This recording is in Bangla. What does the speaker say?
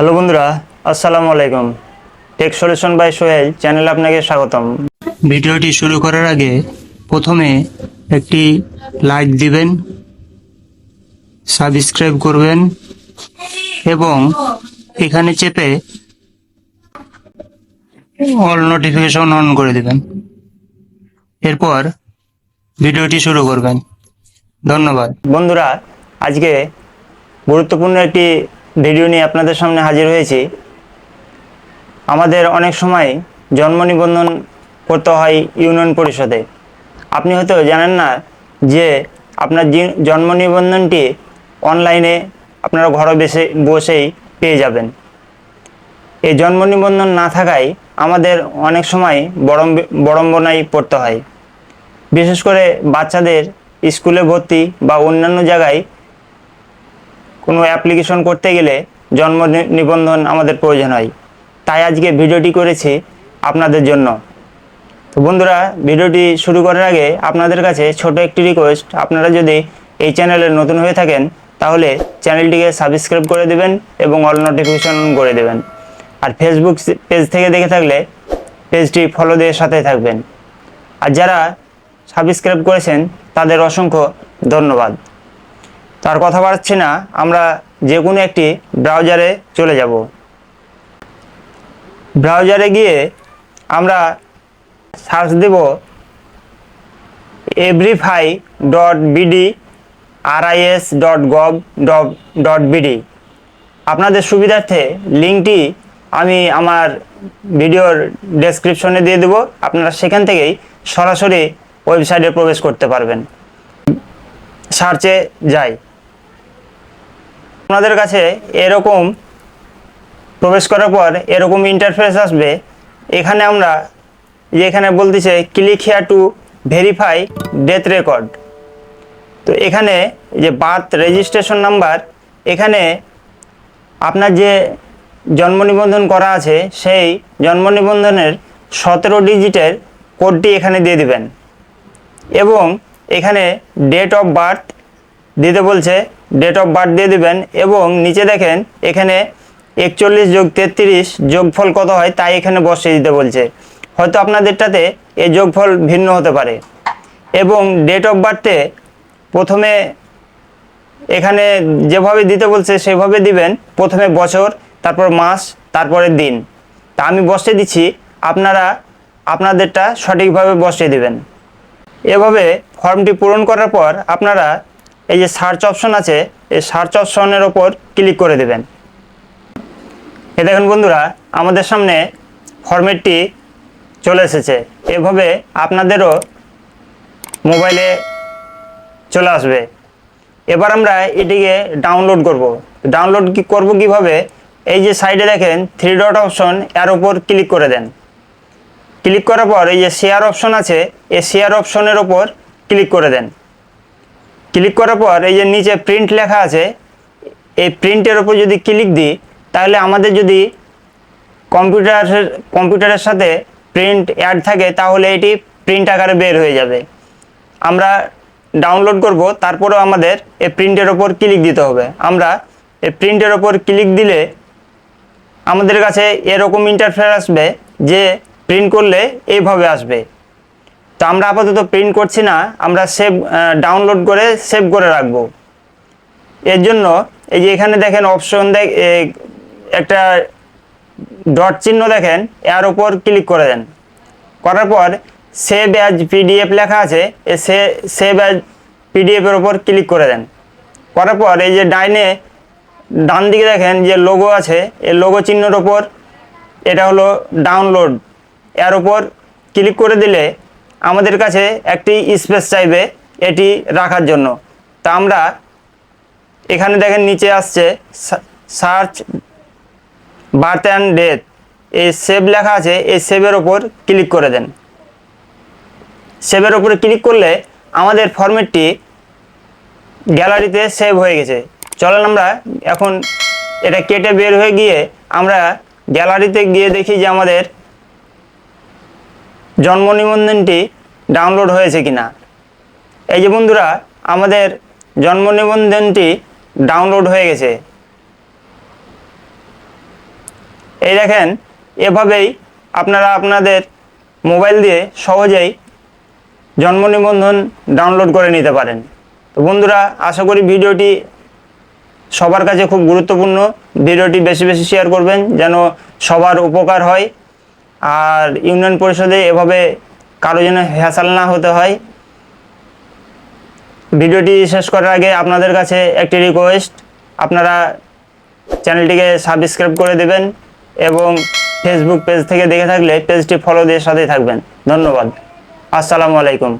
হ্যালো বন্ধুরা, আসসালামু আলাইকুম। টেক সলিউশন বাই সোহেল চ্যানেলে আপনাকে স্বাগতম। ভিডিওটি শুরু করার আগে প্রথমে একটি লাইক দিবেন, সাবস্ক্রাইব করবেন এবং এখানে চেপে অল নোটিফিকেশন অন করে দিবেন। এরপর ভিডিওটি শুরু করবেন। ধন্যবাদ বন্ধুরা। আজকে গুরুত্বপূর্ণ একটি ভিডিও নিয়ে আপনাদের সামনে হাজির হয়েছি। আমাদের অনেক সময় জন্ম নিবন্ধন করতে হয় ইউনিয়ন পরিষদে। আপনি হয়তো জানেন না যে আপনার জন্ম নিবন্ধনটি অনলাইনে আপনারা ঘরে বসেই পেয়ে যাবেন। এই জন্ম নিবন্ধন না থাকায় আমাদের অনেক সময় বিড়ম্বনায় পড়তে হয়। বিশেষ করে বাচ্চাদের স্কুলে ভর্তি বা অন্যান্য জায়গায় কোনো অ্যাপ্লিকেশন করতে গেলে জন্ম নিবন্ধন আমাদের প্রয়োজন হয়। তাই আজকে ভিডিওটি করেছি আপনাদের জন্য। তো বন্ধুরা, ভিডিওটি শুরু করার আগে আপনাদের কাছে ছোট একটি রিকোয়েস্ট, আপনারা যদি এই চ্যানেলে নতুন হয়ে থাকেন তাহলে চ্যানেলটিকে সাবস্ক্রাইব করে দেবেন এবং অল নোটিফিকেশন করে দেবেন। আর ফেসবুক পেজ থেকে দেখে থাকলে পেজটি ফলো দিয়ে সাথে থাকবেন। আর যারা সাবস্ক্রাইব করেছেন তাদের অসংখ্য ধন্যবাদ। তার কথা বাড়াচ্ছি না, আমরা যে কোনো একটি ব্রাউজারে চলে যাব। ব্রাউজারে গিয়ে আমরা সার্চ দেব everify.bd.ris.gov.bd। আপনাদের সুবিধার্থে লিঙ্কটি আমি আমার ভিডিওর ডেসক্রিপশনে দিয়ে দেব, আপনারা সেখান থেকেই সরাসরি ওয়েবসাইটে প্রবেশ করতে পারবেন। সার্চে যাই, আপনাদের কাছে এরকম প্রবেশ করার পর এরকম ইন্টারফেস আসবে। এখানে আমরা এখানে বলতেছে click here to verify death record. তো এখানে যে বার্থ রেজিস্ট্রেশন নাম্বার, এখানে আপনার যে জন্ম নিবন্ধন করা আছে সেই জন্ম নিবন্ধনের 17 ডিজিটের কোডটি এখানে দিয়ে দিবেন এবং এখানে ডেট অফ বার্থ দিতে বলছে, ডেট অফ বার্থ দিয়ে দিবেন এবং নিচে দেখেন এখানে 41+33 যোগফল কত হয় তাই এখানে বসিয়ে দিতে বলছে। হয়তো আপনাদেরটাতে এই যোগফল ভিন্ন হতে পারে। এবং ডেট অফ বার্থে প্রথমে এখানে যেভাবে দিতে বলছে সেভাবে দিবেন। প্রথমে বছর, তারপর মাস, তারপরে দিন। তা আমি বসিয়ে দিচ্ছি, আপনারা আপনাদেরটা সঠিকভাবে বসিয়ে দিবেন। এভাবে ফর্মটি পূরণ করার পর আপনারা এই যে সার্চ অপশন আছে, এই সার্চ অপশনের ওপর ক্লিক করে দেবেন। এ দেখুন বন্ধুরা, আমাদের সামনে ফরম্যাটটি চলে এসেছে। এভাবে আপনাদেরও মোবাইলে চলে আসবে। এবার আমরা এটিকে ডাউনলোড করব। ডাউনলোড করব কিভাবে? এই যে সাইডে দেখেন 3 ডট অপশন, এর উপর ক্লিক করে দেন। ক্লিক করার পর এই যে শেয়ার অপশন আছে, এই শেয়ার অপশনের ওপর ক্লিক করে দেন। ক্লিক করার পর এই যে নিচে প্রিন্ট লেখা আছে, এই প্রিন্টের ওপর যদি ক্লিক দিই তাহলে আমাদের যদি কম্পিউটারের সাথে প্রিন্ট অ্যাড থাকে তাহলে এটি প্রিন্ট আকারে বের হয়ে যাবে। আমরা ডাউনলোড করব, তারপরেও আমাদের এই প্রিন্টের ওপর ক্লিক দিতে হবে। আমরা এই প্রিন্টের ওপর ক্লিক দিলে আমাদের কাছে এরকম ইন্টারফেস আসবে যে প্রিন্ট করলে এইভাবে আসবে। তো আমরা আপাতত প্রিন্ট করছি না, আমরা ডাউনলোড করে সেভ করে রাখবো। এর জন্য এই যে এখানে দেখেন অপশন একটা ডট চিহ্ন দেখেন, এর উপর ক্লিক করে দেন। করার পর সেভ অ্যাজ পিডিএফ লেখা আছে, এই সেভ অ্যাজ পিডিএফের ওপর ক্লিক করে দেন। করার পর এই যে ডান দিকে দেখেন যে লোগো আছে, এই লোগো চিহ্নের ওপর এটা হলো ডাউনলোড, এর ওপর ক্লিক করে দিলে আমাদের কাছে একটি স্পেস চাইবে এটি রাখার জন্য। তা আমরা এখানে দেখেন নিচে আসছে সার্চ বার্থ অ্যান্ড ডেথ, এই সেভ লেখা আছে, এই সেভের ওপর ক্লিক করে দেন। সেভের ওপরে ক্লিক করলে আমাদের ফরম্যাটটি গ্যালারিতে সেভ হয়ে গেছে। চলেন আমরা এখন এটা কেটে বের হয়ে গিয়ে আমরা গ্যালারিতে গিয়ে দেখি যে আমাদের জন্ম নিবন্ধনটি ডাউনলোড হয়েছে কিনা। এই যে বন্ধুরা, আমাদের জন্ম নিবন্ধনটি ডাউনলোড হয়ে গেছে। এই দেখেন, এভাবেই আপনারা আপনাদের মোবাইল দিয়ে সহজেই জন্ম নিবন্ধন ডাউনলোড করে নিতে পারেন। তো বন্ধুরা, আশা করি ভিডিওটি সবার কাছে খুব গুরুত্বপূর্ণ। ভিডিওটি বেশি বেশি শেয়ার করবেন যেন সবার উপকার হয়, আর ইউনিয়ন পরিষদে এভাবে কারো যেন হ্যাসাল না হতে হয়। ভিডিওটি শেষ করার আগে আপনাদের কাছে একটি রিকোয়েস্ট, আপনারা চ্যানেলটিকে সাবস্ক্রাইব করে দেবেন এবং ফেসবুক পেজ থেকে দেখে থাকলে পেজটি ফলো দিয়ে সাথেই থাকবেন। ধন্যবাদ। আসসালামু আলাইকুম।